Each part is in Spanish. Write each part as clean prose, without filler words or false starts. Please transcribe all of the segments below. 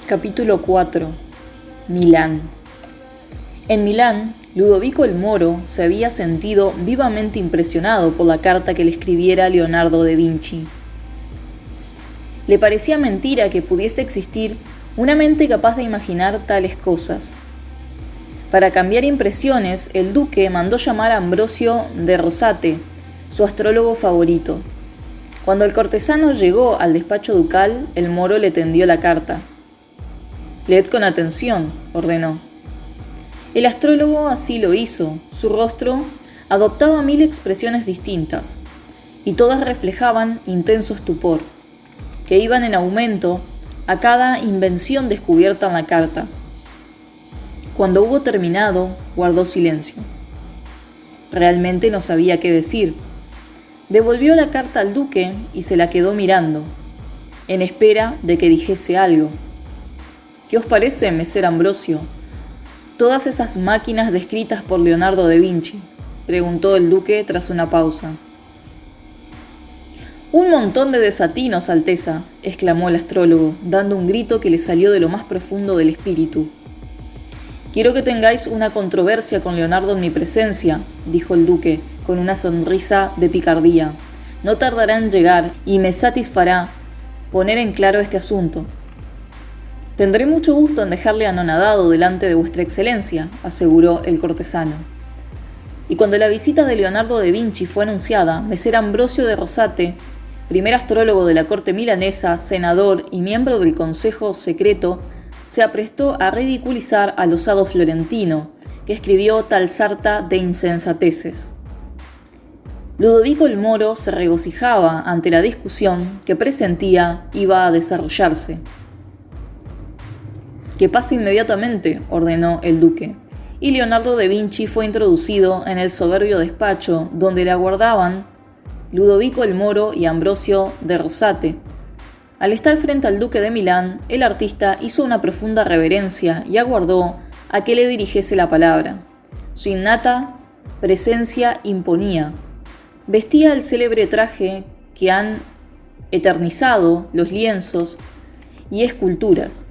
Capítulo 4. Milán. En Milán, Ludovico el Moro se había sentido vivamente impresionado por la carta que le escribiera Leonardo da Vinci. Le parecía mentira que pudiese existir una mente capaz de imaginar tales cosas. Para cambiar impresiones, el duque mandó llamar a Ambrosio de Rosate, su astrólogo favorito. Cuando el cortesano llegó al despacho ducal, el Moro le tendió la carta. «Leed con atención», ordenó. El astrólogo así lo hizo. Su rostro adoptaba 1000 expresiones distintas, y todas reflejaban intenso estupor, que iban en aumento a cada invención descubierta en la carta. Cuando hubo terminado, guardó silencio. Realmente no sabía qué decir. Devolvió la carta al duque y se la quedó mirando, en espera de que dijese algo. «¿Qué os parece, Messer Ambrosio, todas esas máquinas descritas por Leonardo da Vinci?», preguntó el duque tras una pausa. «Un montón de desatinos, Alteza», exclamó el astrólogo, dando un grito que le salió de lo más profundo del espíritu. «Quiero que tengáis una controversia con Leonardo en mi presencia», dijo el duque, con una sonrisa de picardía. «No tardará en llegar y me satisfará poner en claro este asunto». «Tendré mucho gusto en dejarle anonadado delante de vuestra excelencia», aseguró el cortesano. Y cuando la visita de Leonardo da Vinci fue anunciada, Messer Ambrosio de Rosate, primer astrólogo de la corte milanesa, senador y miembro del consejo secreto, se aprestó a ridiculizar al osado florentino, que escribió tal sarta de insensateces. Ludovico el Moro se regocijaba ante la discusión que presentía iba a desarrollarse. «Que pase inmediatamente», ordenó el duque, y Leonardo da Vinci fue introducido en el soberbio despacho donde le aguardaban Ludovico el Moro y Ambrosio de Rosate. Al estar frente al duque de Milán, el artista hizo una profunda reverencia y aguardó a que le dirigiese la palabra. Su innata presencia imponía. Vestía el célebre traje que han eternizado los lienzos y esculturas.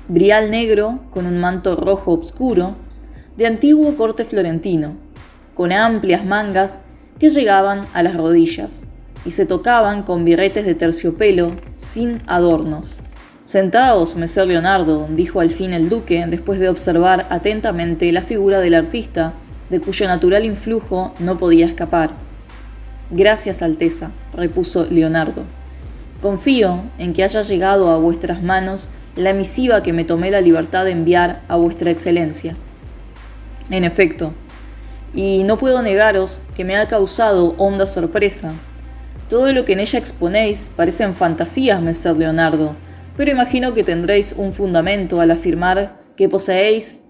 Brial negro con un manto rojo oscuro, de antiguo corte florentino, con amplias mangas que llegaban a las rodillas y se tocaban con birretes de terciopelo sin adornos. «Sentaos, Messer Leonardo», dijo al fin el duque, después de observar atentamente la figura del artista, de cuyo natural influjo no podía escapar. «Gracias, Alteza», repuso Leonardo. «Confío en que haya llegado a vuestras manos la misiva que me tomé la libertad de enviar a vuestra excelencia». «En efecto, y no puedo negaros que me ha causado honda sorpresa. Todo lo que en ella exponéis parecen fantasías, Messer Leonardo, pero imagino que tendréis un fundamento al afirmar que poseéis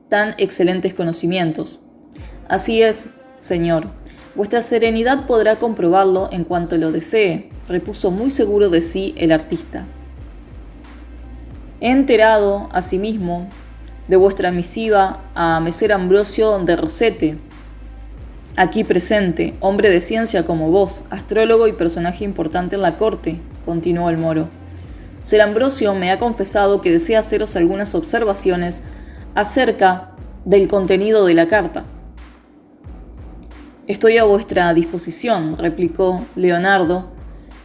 tan excelentes conocimientos». «Así es, señor. Vuestra serenidad podrá comprobarlo en cuanto lo desee», repuso muy seguro de sí el artista. «He enterado, asimismo, de vuestra misiva a Messer Ambrosio de Rosete, aquí presente, hombre de ciencia como vos, astrólogo y personaje importante en la corte», continuó el Moro. «Ser Ambrosio me ha confesado que desea haceros algunas observaciones acerca del contenido de la carta». «Estoy a vuestra disposición», replicó Leonardo,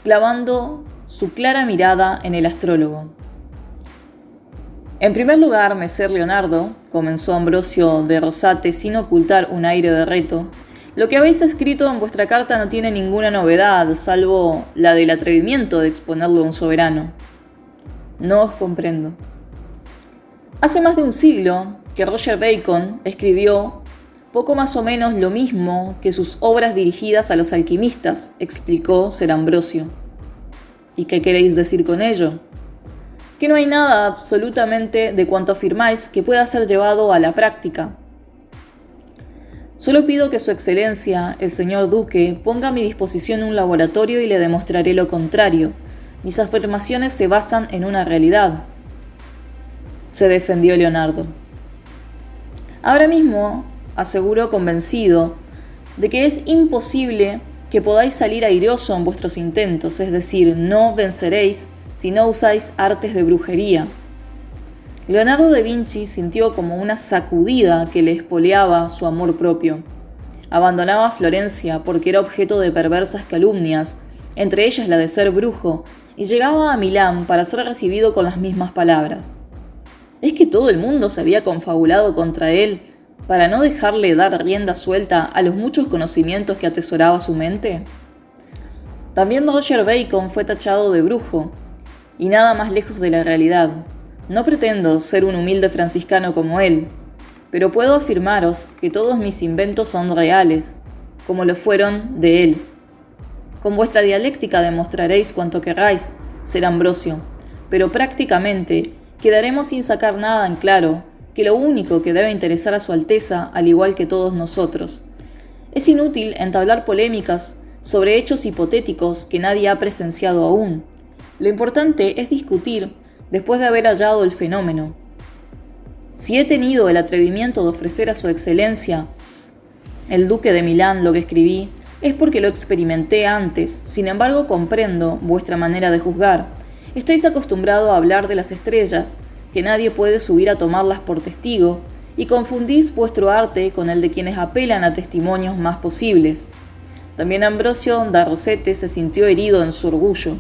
clavando su clara mirada en el astrólogo. «En primer lugar, Messer Leonardo», comenzó Ambrosio de Rosate sin ocultar un aire de reto, «lo que habéis escrito en vuestra carta no tiene ninguna novedad, salvo la del atrevimiento de exponerlo a un soberano». «No os comprendo». «Hace más de un siglo que Roger Bacon escribió poco más o menos lo mismo que sus obras dirigidas a los alquimistas», explicó Ser Ambrosio. «¿Y qué queréis decir con ello?». «Que no hay nada absolutamente de cuanto afirmáis que pueda ser llevado a la práctica. Solo pido que su excelencia, el señor duque, ponga a mi disposición un laboratorio y le demostraré lo contrario. Mis afirmaciones se basan en una realidad», se defendió Leonardo. «Ahora mismo», aseguró convencido, de que es imposible que podáis salir airoso en vuestros intentos, es decir, no venceréis si no usáis artes de brujería. Leonardo da Vinci sintió como una sacudida que le espoleaba su amor propio. Abandonaba Florencia porque era objeto de perversas calumnias, entre ellas la de ser brujo, y llegaba a Milán para ser recibido con las mismas palabras. ¿Es que todo el mundo se había confabulado contra él para no dejarle dar rienda suelta a los muchos conocimientos que atesoraba su mente? También Roger Bacon fue tachado de brujo, y nada más lejos de la realidad. No pretendo ser un humilde franciscano como él, pero puedo afirmaros que todos mis inventos son reales, como lo fueron de él. Con vuestra dialéctica demostraréis cuanto querráis, ser Ambrosio, pero prácticamente quedaremos sin sacar nada en claro que lo único que debe interesar a su Alteza, al igual que todos nosotros. Es inútil entablar polémicas sobre hechos hipotéticos que nadie ha presenciado aún. Lo importante es discutir después de haber hallado el fenómeno. Si he tenido el atrevimiento de ofrecer a su excelencia, el duque de Milán, lo que escribí, es porque lo experimenté antes. Sin embargo, comprendo vuestra manera de juzgar. Estáis acostumbrado a hablar de las estrellas, que nadie puede subir a tomarlas por testigo, y confundís vuestro arte con el de quienes apelan a testimonios más posibles. También Ambrosio da Rosete se sintió herido en su orgullo.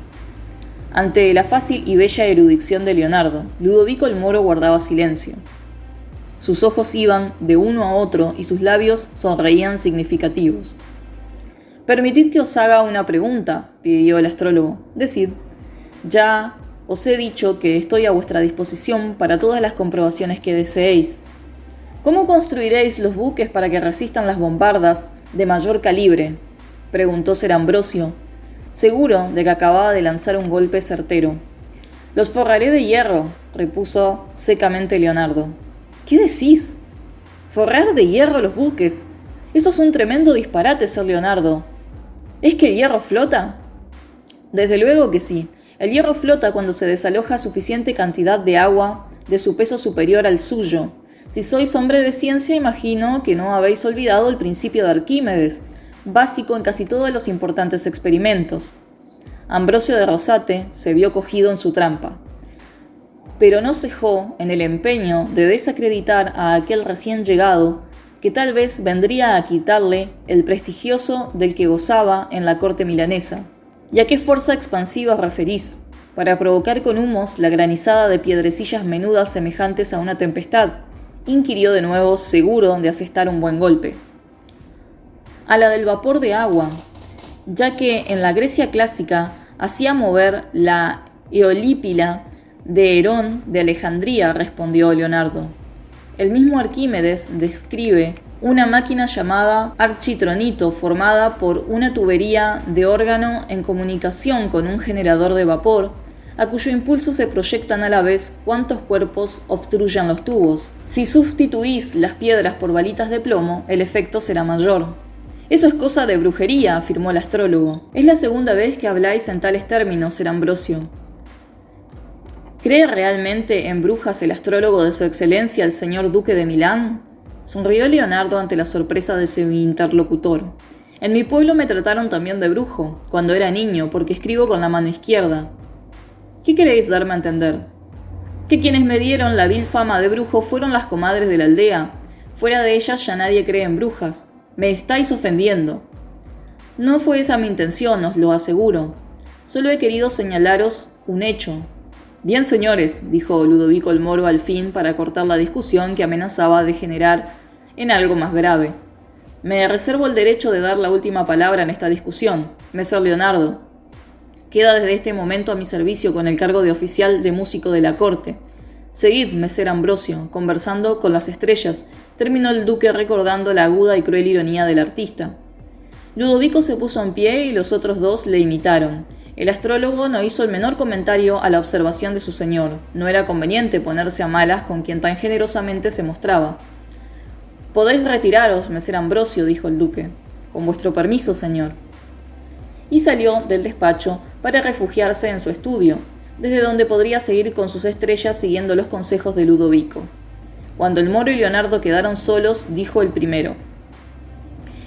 Ante la fácil y bella erudición de Leonardo, Ludovico el Moro guardaba silencio. Sus ojos iban de uno a otro y sus labios sonreían significativos. «Permitid que os haga una pregunta», pidió el astrólogo. «Decid». «Ya os he dicho que estoy a vuestra disposición para todas las comprobaciones que deseéis. ¿Cómo construiréis los buques para que resistan las bombardas de mayor calibre?», preguntó Ser Ambrosio, seguro de que acababa de lanzar un golpe certero. «Los forraré de hierro», repuso secamente Leonardo. «¿Qué decís? ¿Forrar de hierro los buques? Eso es un tremendo disparate, Ser Leonardo. ¿Es que el hierro flota?». «Desde luego que sí. El hierro flota cuando se desaloja suficiente cantidad de agua de su peso superior al suyo. Si sois hombre de ciencia, imagino que no habéis olvidado el principio de Arquímedes, básico en casi todos los importantes experimentos». Ambrosio de Rosate se vio cogido en su trampa, pero no cejó en el empeño de desacreditar a aquel recién llegado que tal vez vendría a quitarle el prestigioso del que gozaba en la corte milanesa. ¿Y a qué fuerza expansiva os referís? Para provocar con humos la granizada de piedrecillas menudas semejantes a una tempestad, inquirió de nuevo, seguro de asestar un buen golpe. A la del vapor de agua, ya que en la Grecia clásica hacía mover la eolípila de Herón de Alejandría, respondió Leonardo. El mismo Arquímedes describe una máquina llamada architronito formada por una tubería de órgano en comunicación con un generador de vapor, a cuyo impulso se proyectan a la vez cuantos cuerpos obstruyan los tubos. Si sustituís las piedras por balitas de plomo, el efecto será mayor. «Eso es cosa de brujería», afirmó el astrólogo. «Es la segunda vez que habláis en tales términos, Ser Ambrosio». «¿Cree realmente en brujas el astrólogo de su excelencia, el señor duque de Milán?», sonrió Leonardo ante la sorpresa de su interlocutor. «En mi pueblo me trataron también de brujo, cuando era niño, porque escribo con la mano izquierda». «¿Qué queréis darme a entender?». «Que quienes me dieron la vil fama de brujo fueron las comadres de la aldea. Fuera de ellas ya nadie cree en brujas. Me estáis ofendiendo». «No fue esa mi intención, os lo aseguro. Solo he querido señalaros un hecho». «Bien, señores», dijo Ludovico el Moro al fin para cortar la discusión que amenazaba degenerar en algo más grave. «Me reservo el derecho de dar la última palabra en esta discusión, Messer Leonardo. Queda desde este momento a mi servicio con el cargo de oficial de músico de la corte. Seguid, Messer Ambrosio, conversando con las estrellas», terminó el duque recordando la aguda y cruel ironía del artista. Ludovico se puso en pie y los otros dos le imitaron. El astrólogo no hizo el menor comentario a la observación de su señor. No era conveniente ponerse a malas con quien tan generosamente se mostraba. «Podéis retiraros, Messer Ambrosio», dijo el duque. «Con vuestro permiso, señor». Y salió del despacho para refugiarse en su estudio, desde donde podría seguir con sus estrellas siguiendo los consejos de Ludovico. Cuando el Moro y Leonardo quedaron solos, dijo el primero: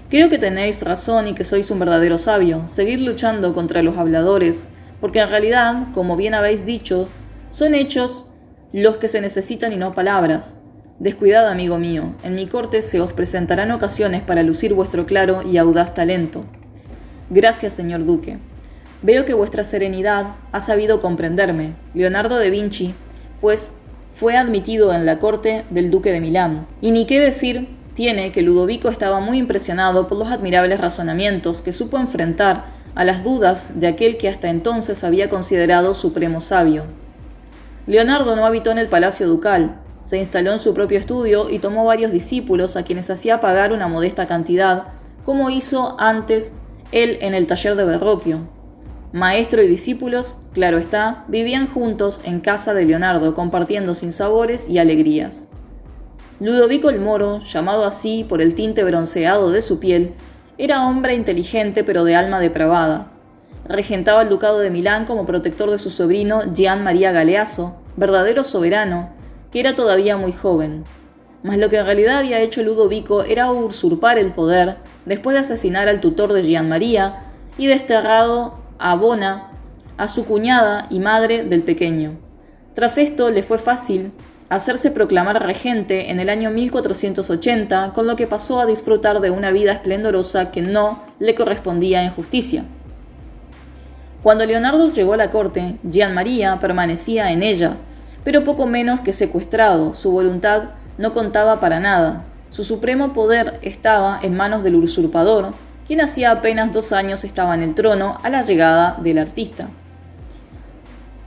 Creo que tenéis razón y que sois un verdadero sabio. Seguid luchando contra los habladores, porque en realidad, como bien habéis dicho, son hechos los que se necesitan y no palabras. Descuidad, amigo mío, en mi corte se os presentarán ocasiones para lucir vuestro claro y audaz talento. Gracias, señor duque. Veo que vuestra serenidad ha sabido comprenderme. Leonardo da Vinci, pues, fue admitido en la corte del duque de Milán. Y ni qué decir tiene que Ludovico estaba muy impresionado por los admirables razonamientos que supo enfrentar a las dudas de aquel que hasta entonces había considerado supremo sabio. Leonardo no habitó en el palacio ducal, se instaló en su propio estudio y tomó varios discípulos a quienes hacía pagar una modesta cantidad, como hizo antes él en el taller de Verrocchio. Maestro y discípulos, claro está, vivían juntos en casa de Leonardo, compartiendo sinsabores y alegrías. Ludovico el Moro, llamado así por el tinte bronceado de su piel, era hombre inteligente pero de alma depravada. Regentaba el ducado de Milán como protector de su sobrino Gian Maria Galeazzo, verdadero soberano, que era todavía muy joven. Mas lo que en realidad había hecho Ludovico era usurpar el poder después de asesinar al tutor de Gian Maria y desterrado a Bona, a su cuñada y madre del pequeño. Tras esto le fue fácil hacerse proclamar regente en el año 1480, con lo que pasó a disfrutar de una vida esplendorosa que no le correspondía en justicia. Cuando Leonardo llegó a la corte, Gian Maria permanecía en ella, pero poco menos que secuestrado. Su voluntad no contaba para nada. Su supremo poder estaba en manos del usurpador, quien hacía apenas 2 años estaba en el trono a la llegada del artista.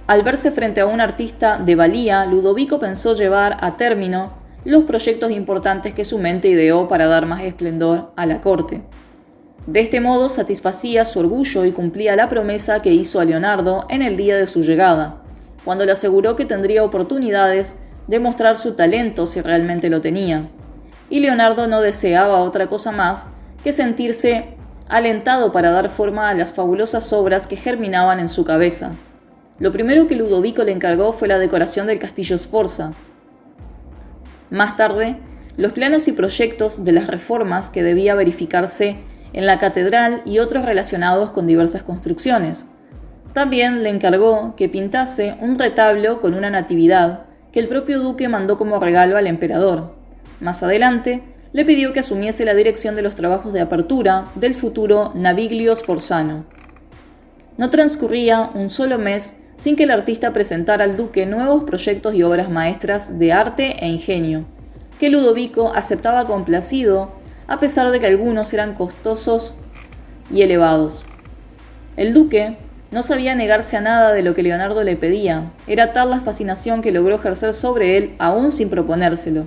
Al verse frente a un artista de valía, Ludovico pensó llevar a término los proyectos importantes que su mente ideó para dar más esplendor a la corte. De este modo satisfacía su orgullo y cumplía la promesa que hizo a Leonardo en el día de su llegada, cuando le aseguró que tendría oportunidades de mostrar su talento si realmente lo tenía. Y Leonardo no deseaba otra cosa más que sentirse alentado para dar forma a las fabulosas obras que germinaban en su cabeza. Lo primero que Ludovico le encargó fue la decoración del castillo Sforza. Más tarde, los planos y proyectos de las reformas que debía verificarse en la catedral y otros relacionados con diversas construcciones. También le encargó que pintase un retablo con una natividad que el propio duque mandó como regalo al emperador. Más adelante, le pidió que asumiese la dirección de los trabajos de apertura del futuro Naviglio Sforzano. No transcurría un solo mes sin que el artista presentara al duque nuevos proyectos y obras maestras de arte e ingenio, que Ludovico aceptaba complacido a pesar de que algunos eran costosos y elevados. El duque no sabía negarse a nada de lo que Leonardo le pedía. Era tal la fascinación que logró ejercer sobre él aún sin proponérselo.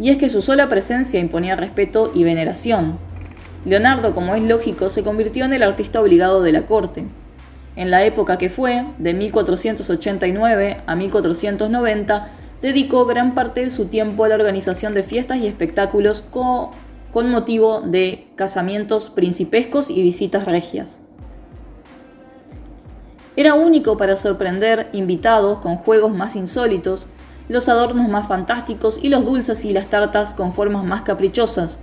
Y es que su sola presencia imponía respeto y veneración. Leonardo, como es lógico, se convirtió en el artista obligado de la corte. En la época que fue, de 1489 a 1490, dedicó gran parte de su tiempo a la organización de fiestas y espectáculos con motivo de casamientos principescos y visitas regias. Era único para sorprender invitados con juegos más insólitos, los adornos más fantásticos y los dulces y las tartas con formas más caprichosas,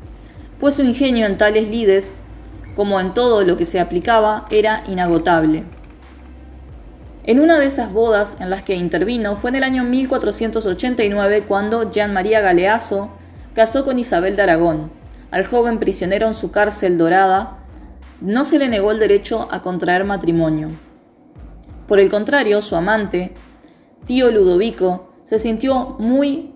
pues su ingenio en tales lides, como en todo lo que se aplicaba, era inagotable. En una de esas bodas en las que intervino fue en el año 1489 cuando Gian Maria Galeazzo casó con Isabel de Aragón. Al joven prisionero en su cárcel dorada no se le negó el derecho a contraer matrimonio. Por el contrario, su amante, tío Ludovico, se sintió muy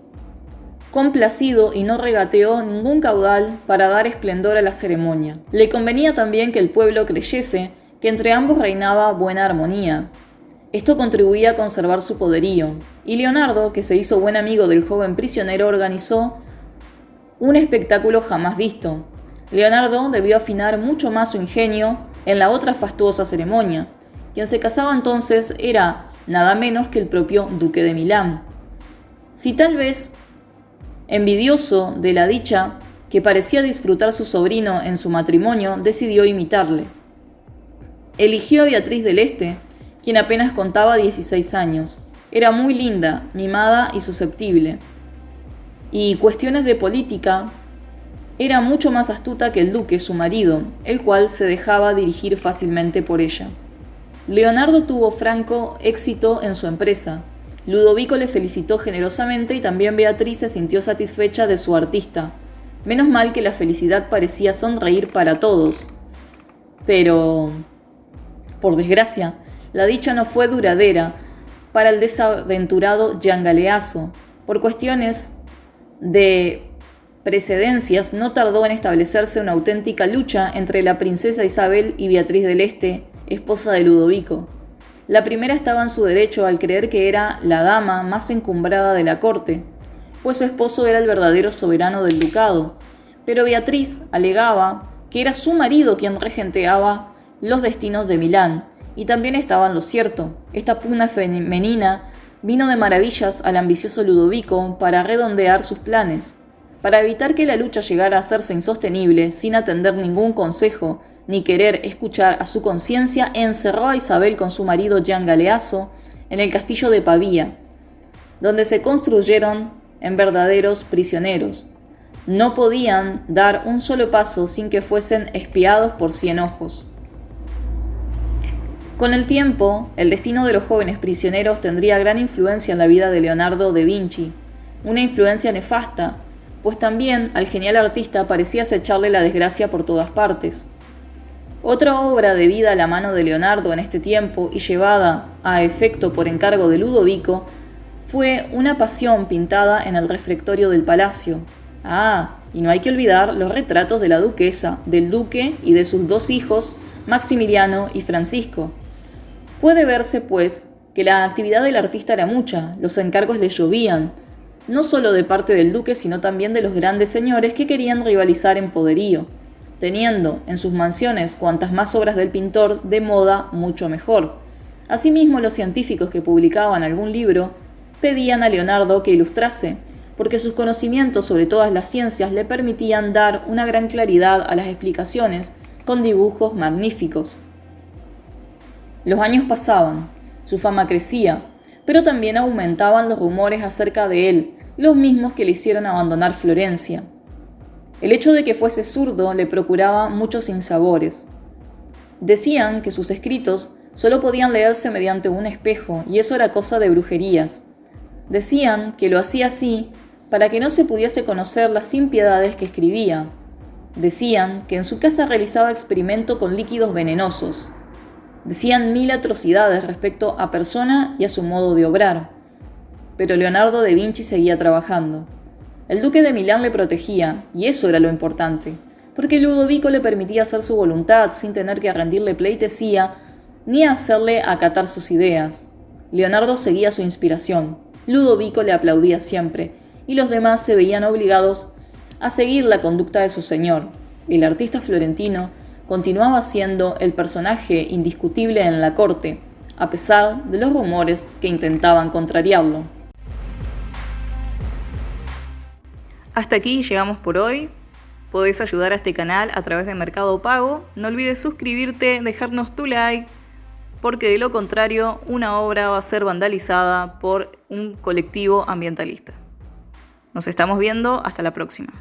complacido y no regateó ningún caudal para dar esplendor a la ceremonia. Le convenía también que el pueblo creyese que entre ambos reinaba buena armonía. Esto contribuía a conservar su poderío, y Leonardo, que se hizo buen amigo del joven prisionero, organizó un espectáculo jamás visto. Leonardo debió afinar mucho más su ingenio en la otra fastuosa ceremonia. Quien se casaba entonces era nada menos que el propio duque de Milán. Si tal vez, envidioso de la dicha que parecía disfrutar su sobrino en su matrimonio, decidió imitarle. Eligió a Beatriz del Este, quien apenas contaba 16 años. Era muy linda, mimada y susceptible. Y cuestiones de política era mucho más astuta que el duque, su marido, el cual se dejaba dirigir fácilmente por ella. Leonardo tuvo franco éxito en su empresa. Ludovico le felicitó generosamente y también Beatriz se sintió satisfecha de su artista. Menos mal que la felicidad parecía sonreír para todos. Pero, por desgracia, la dicha no fue duradera para el desaventurado Gian Galeazzo. Por cuestiones de precedencias, no tardó en establecerse una auténtica lucha entre la princesa Isabel y Beatriz del Este, esposa de Ludovico. La primera estaba en su derecho al creer que era la dama más encumbrada de la corte, pues su esposo era el verdadero soberano del ducado, pero Beatriz alegaba que era su marido quien regenteaba los destinos de Milán, y también estaba en lo cierto. Esta pugna femenina vino de maravillas al ambicioso Ludovico para redondear sus planes. Para evitar que la lucha llegara a hacerse insostenible, sin atender ningún consejo ni querer escuchar a su conciencia, encerró a Isabel con su marido Gian Galeazzo en el castillo de Pavía, donde se construyeron en verdaderos prisioneros. No podían dar un solo paso sin que fuesen espiados por 100 ojos. Con el tiempo, el destino de los jóvenes prisioneros tendría gran influencia en la vida de Leonardo da Vinci, una influencia nefasta, pues también al genial artista parecía acecharle la desgracia por todas partes. Otra obra debida a la mano de Leonardo en este tiempo y llevada a efecto por encargo de Ludovico fue una pasión pintada en el refectorio del palacio. Y no hay que olvidar los retratos de la duquesa, del duque y de sus 2 hijos, Maximiliano y Francisco. Puede verse, pues, que la actividad del artista era mucha, los encargos le llovían, no solo de parte del duque, sino también de los grandes señores que querían rivalizar en poderío, teniendo en sus mansiones cuantas más obras del pintor de moda, mucho mejor. Asimismo, los científicos que publicaban algún libro pedían a Leonardo que ilustrase, porque sus conocimientos sobre todas las ciencias le permitían dar una gran claridad a las explicaciones con dibujos magníficos. Los años pasaban, su fama crecía, pero también aumentaban los rumores acerca de él, los mismos que le hicieron abandonar Florencia. El hecho de que fuese zurdo le procuraba muchos sinsabores. Decían que sus escritos solo podían leerse mediante un espejo, y eso era cosa de brujerías. Decían que lo hacía así para que no se pudiese conocer las impiedades que escribía. Decían que en su casa realizaba experimento con líquidos venenosos. Decían 1000 atrocidades respecto a persona y a su modo de obrar. Pero Leonardo da Vinci seguía trabajando. El duque de Milán le protegía, y eso era lo importante, porque Ludovico le permitía hacer su voluntad sin tener que rendirle pleitesía ni hacerle acatar sus ideas. Leonardo seguía su inspiración, Ludovico le aplaudía siempre, y los demás se veían obligados a seguir la conducta de su señor. El artista florentino continuaba siendo el personaje indiscutible en la corte, a pesar de los rumores que intentaban contrariarlo. Hasta aquí llegamos por hoy. Podés ayudar a este canal a través de Mercado Pago. No olvides suscribirte, dejarnos tu like, porque de lo contrario una obra va a ser vandalizada por un colectivo ambientalista. Nos estamos viendo, hasta la próxima.